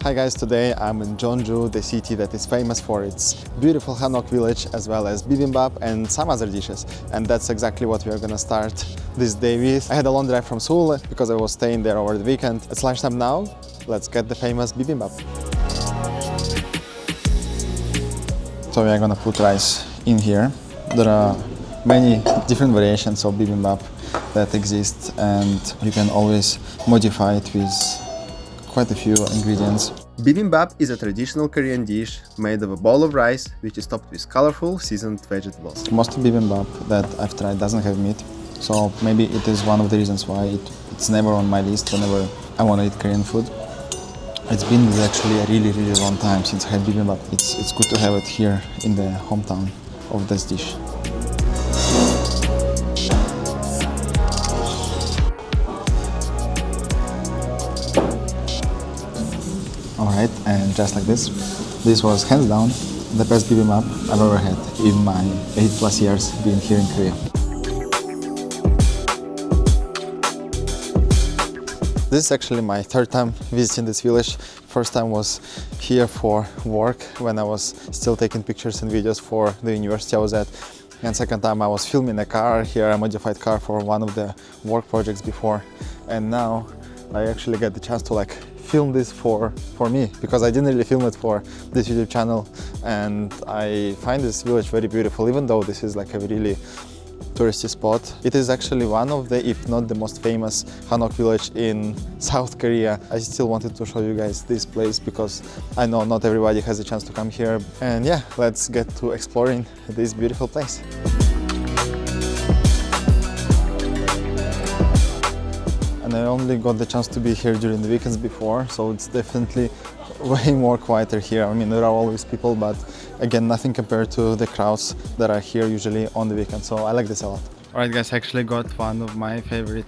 Hi guys, today I'm in Jeonju, the city that is famous for its beautiful Hanok Village as well as bibimbap and some other dishes. And that's exactly what we are gonna start this day with. I had a long drive from Seoul because I was staying there over the weekend. It's lunchtime now, let's get the famous bibimbap. So we are gonna put rice in here. There are many different variations of bibimbap that exist and you can always modify it with quite a few ingredients. Bibimbap is a traditional Korean dish made of a bowl of rice which is topped with colorful seasoned vegetables. Most bibimbap that I've tried doesn't have meat, so maybe it is one of the reasons why it's never on my list whenever I want to eat Korean food. It's been actually a really long time since I had bibimbap. It's good to have it here in the hometown of this dish. Alright, and just like this was hands down the best bibimbap I've ever had in my 8+ years being here in Korea. This is actually my third time visiting this village. First time was here for work when I was still taking pictures and videos for the university I was at. And second time I was filming a car here, a modified car for one of the work projects before. And now I actually get the chance to film this for me, because I didn't really film it for this YouTube channel, and I find this village very beautiful. Even though this is like a really touristy spot, it is actually one of the, if not the most famous Hanok village in South Korea. I still wanted to show you guys this place because I know not everybody has a chance to come here. And yeah, let's get to exploring this beautiful place. And I only got the chance to be here during the weekends before, so it's definitely way more quieter here. I mean, there are always people, but again, nothing compared to the crowds that are here usually on the weekend, so I like this a lot. Alright guys, I actually got one of my favorite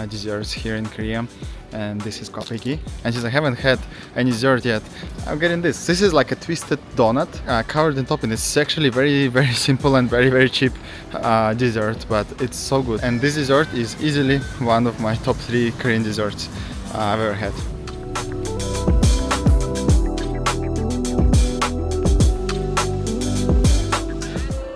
desserts here in Korea, and this is kwapeki. And since I haven't had any dessert yet, I'm getting this. This is like a twisted donut covered in topping. It's actually very simple and very cheap dessert, but it's so good. And this dessert is easily one of my top 3 Korean desserts I've ever had.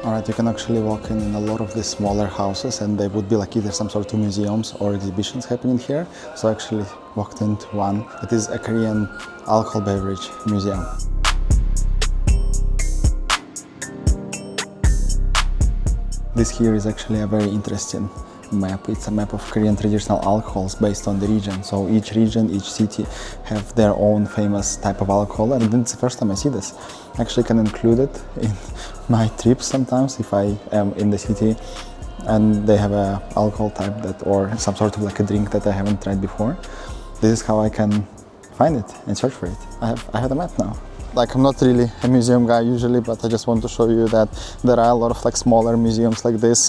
Alright, you can actually walk in a lot of these smaller houses and they would be like either some sort of museums or exhibitions happening here. So I actually walked into one. It is a Korean alcohol beverage museum. This here is actually a very interesting map. It's a map of Korean traditional alcohols based on the region. So each region, each city have their own famous type of alcohol, and it's the first time I see this. I actually can include it in my trips sometimes if I am in the city and they have a alcohol type that, or some sort of like a drink that I haven't tried before. This is how I can find it and search for it. I have a map now. Like, I'm not really a museum guy usually, but I just want to show you that there are a lot of like smaller museums like this.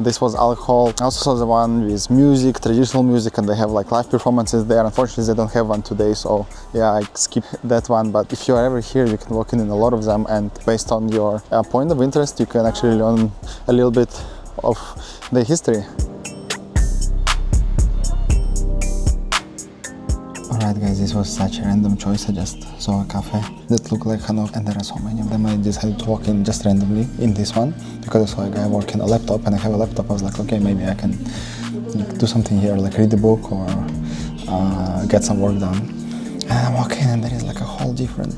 This was alcohol. I also saw the one with music, traditional music, and they have like live performances there. Unfortunately, they don't have one today, so yeah, I skipped that one. But if you are ever here, you can walk in a lot of them, and based on your point of interest, you can actually learn a little bit of the history. Alright guys, this was such a random choice. I just saw a cafe that looked like Hanok, and there are so many of them. I decided to walk in just randomly in this one because I saw a guy working a laptop, and I have a laptop. I was like, okay, maybe I can do something here, like read a book or get some work done. And I'm walking and there is like a whole different,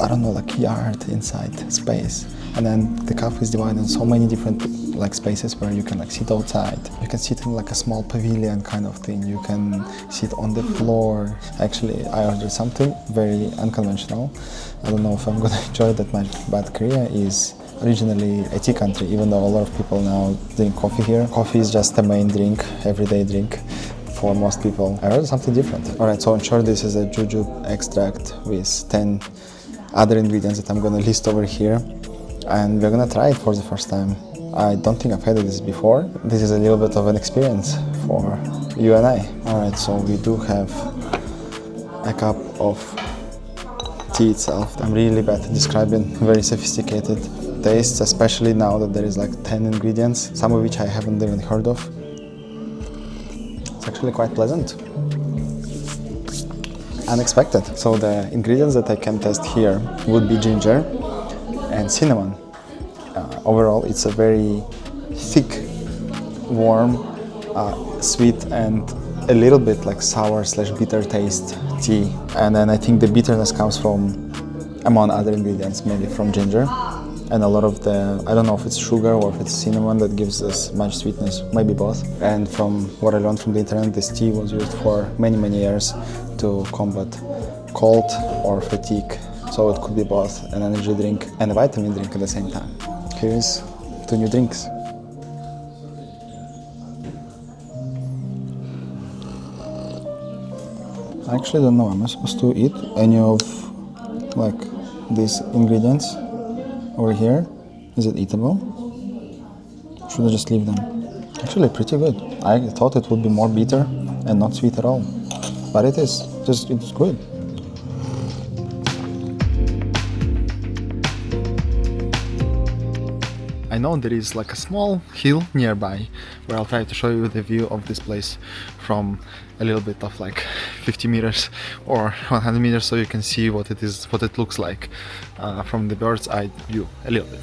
I don't know, like yard inside space. And then the cafe is divided in so many different like spaces where you can like sit outside. You can sit in like a small pavilion kind of thing. You can sit on the floor. Actually, I ordered something very unconventional. I don't know if I'm gonna enjoy it that much, but Korea is originally a tea country, even though a lot of people now drink coffee here. Coffee is just the main drink, everyday drink for most people. I ordered something different. Alright, so in short, this is a jujube extract with 10 other ingredients that I'm gonna list over here. And we're gonna try it for the first time. I don't think I've had this before. This is a little bit of an experience for you and I. Alright, so we do have a cup of tea itself. I'm really bad at describing very sophisticated tastes, especially now that there is like 10 ingredients, some of which I haven't even heard of. It's actually quite pleasant. unexpected. So the ingredients that I can test here would be ginger and cinnamon. Overall, it's a very thick, warm, sweet and a little bit like sour / bitter taste tea. And then I think the bitterness comes from, among other ingredients, mainly from ginger. And a lot of the, I don't know if it's sugar or if it's cinnamon that gives us much sweetness, maybe both. And from what I learned from the internet, this tea was used for many, many years to combat cold or fatigue. So it could be both an energy drink and a vitamin drink at the same time. Here's 2 new drinks. I actually don't know, am I supposed to eat any of like these ingredients over here? Is it eatable? Should I just leave them? Actually pretty good. I thought it would be more bitter and not sweet at all. But it is, it's good. I know there is like a small hill nearby where I'll try to show you the view of this place from a little bit of like 50 meters or 100 meters, so you can see what it looks like from the bird's eye view a little bit.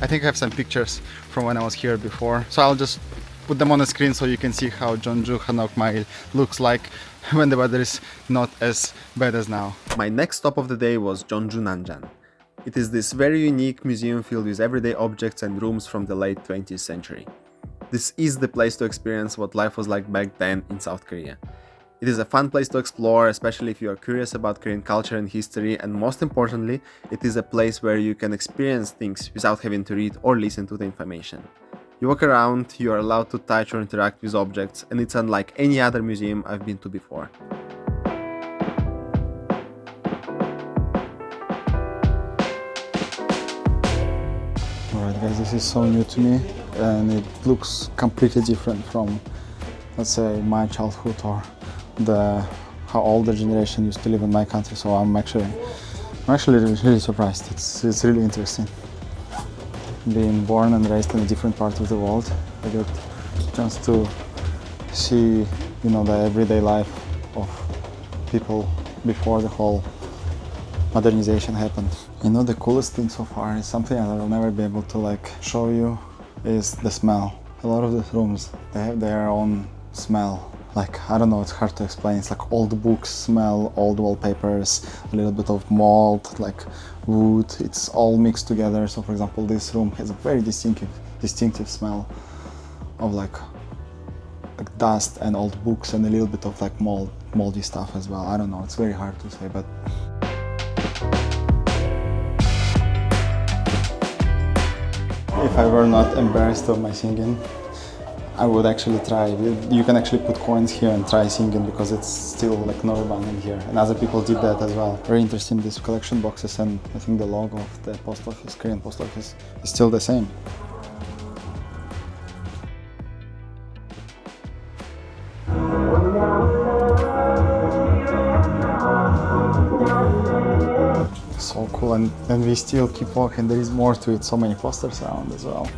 I think I have some pictures from when I was here before, so I'll just put them on the screen so you can see how Jeonju Hanok Mile looks like when the weather is not as bad as now. My next stop of the day was Jeonju Nanjang. It is this very unique museum filled with everyday objects and rooms from the late 20th century. This is the place to experience what life was like back then in South Korea. It is a fun place to explore, especially if you are curious about Korean culture and history, and most importantly, it is a place where you can experience things without having to read or listen to the information. You walk around, you are allowed to touch or interact with objects, and it's unlike any other museum I've been to before. Alright guys, this is so new to me, and it looks completely different from, let's say, my childhood or how older generation used to live in my country. So I'm actually really surprised. It's really interesting. Being born and raised in a different part of the world, I got a chance to see, the everyday life of people before the whole modernization happened. The coolest thing so far is something that I will never be able to show you, is the smell. A lot of the rooms, they have their own smell. I don't know, it's hard to explain. It's like old books smell, old wallpapers, a little bit of mold, wood. It's all mixed together. So for example, this room has a very distinctive smell of like dust and old books and a little bit of moldy stuff as well. I don't know, it's very hard to say, but if I were not embarrassed of my singing, I would actually try. You can actually put coins here and try singing, because it's still not abandoned here, and other people did that as well. Very interesting, these collection boxes, and I think the logo of the post office, Korean post office, is still the same. So cool, and we still keep walking. There is more to it, so many posters around as well.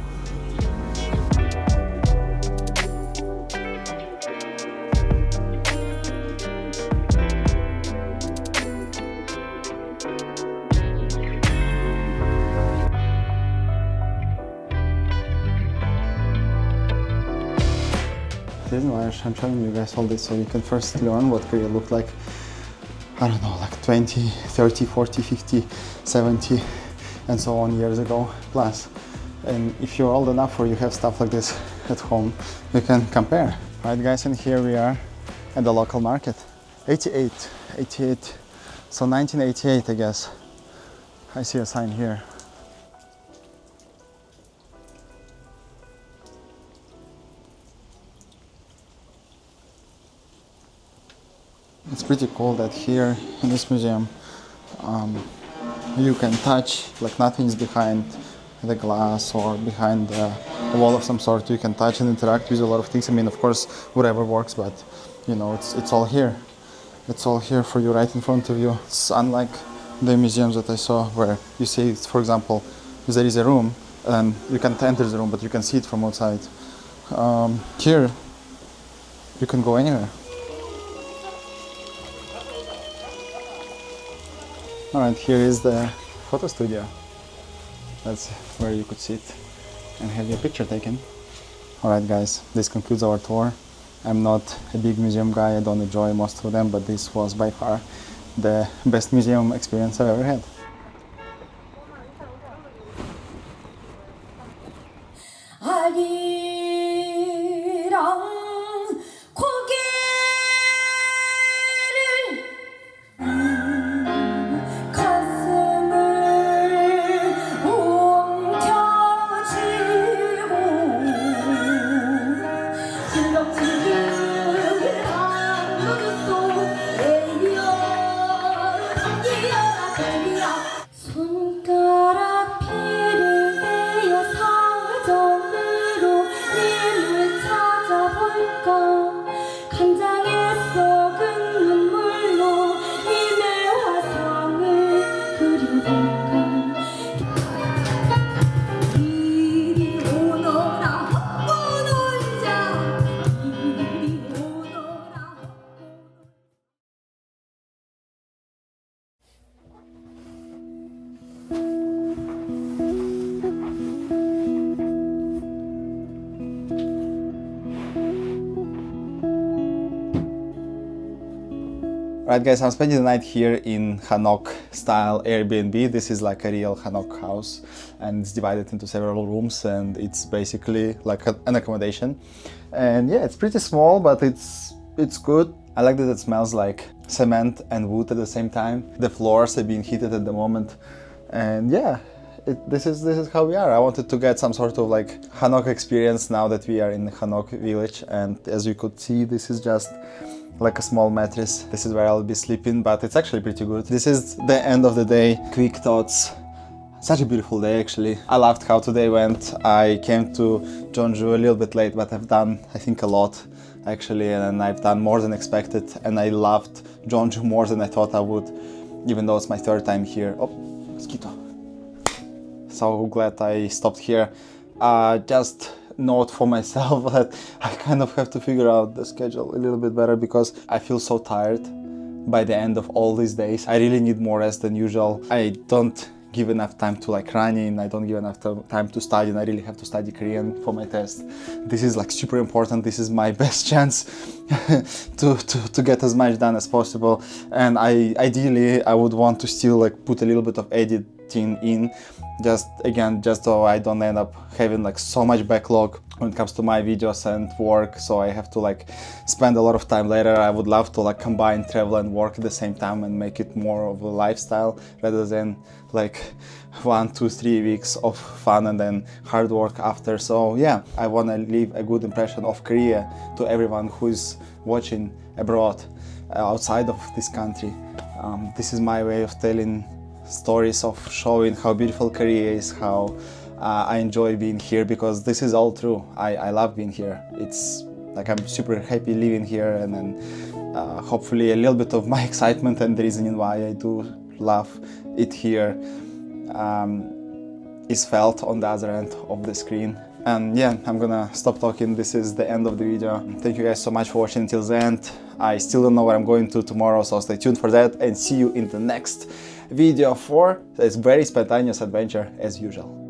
The reason why I'm showing you guys all this, so you can first learn what Korea looked like, I don't know, 20, 30, 40, 50, 70 and so on years ago plus. And if you're old enough or you have stuff like this at home, you can compare. Right guys, and here we are at the local market. 88, so 1988 I guess. I see a sign here. It's pretty cool that here in this museum you can touch, nothing is behind the glass or behind a wall of some sort. You can touch and interact with a lot of things. I mean, of course, whatever works, but you know, it's all here. It's all here for you, right in front of you. It's unlike the museums that I saw, where you see, for example, there is a room and you can't enter the room, but you can see it from outside. Here, you can go anywhere. Alright, here is the photo studio. That's where you could sit and have your picture taken. Alright guys, this concludes our tour. I'm not a big museum guy, I don't enjoy most of them, but this was by far the best museum experience I've ever had. Right guys, I'm spending the night here in Hanok style Airbnb. This is like a real Hanok house and it's divided into several rooms and it's basically like an accommodation. And yeah, it's pretty small, but it's good. I like that it smells like cement and wood at the same time. The floors are being heated at the moment. And yeah, this is how we are. I wanted to get some sort of like Hanok experience now that we are in Hanok Village. And as you could see, this is just like a small mattress. This is where I'll be sleeping, but it's actually pretty good. This is the end of the day. Quick thoughts. Such a beautiful day actually. I loved how today went. I came to Jeonju a little bit late, but I've done, I think, a lot actually, and I've done more than expected, and I loved Jeonju more than I thought I would, even though it's my third time here. Oh, mosquito. So glad I stopped here. Just note for myself that I kind of have to figure out the schedule a little bit better because I feel so tired by the end of all these days. I really need more rest than usual. I don't give enough time to like running, I don't give enough time to study, and I really have to study Korean for my test. This is like super important. This is my best chance to get as much done as possible, and ideally I would want to still like put a little bit of editing in, just so I don't end up having like so much backlog when it comes to my videos and work, so I have to like spend a lot of time later. I would love to like combine travel and work at the same time and make it more of a lifestyle rather than like 1, 2, 3 weeks of fun and then hard work after. So yeah, I want to leave a good impression of Korea to everyone who is watching abroad, outside of this country. This is my way of telling stories, of showing how beautiful Korea is, how I enjoy being here, because this is all true. I love being here. It's like I'm super happy living here, and then hopefully a little bit of my excitement and the reasoning why I do love it here is felt on the other end of the screen. And yeah, I'm gonna stop talking. This is the end of the video. Thank you guys so much for watching until the end. I still don't know where I'm going to tomorrow, so stay tuned for that, and see you in the next video for this very spontaneous adventure as usual.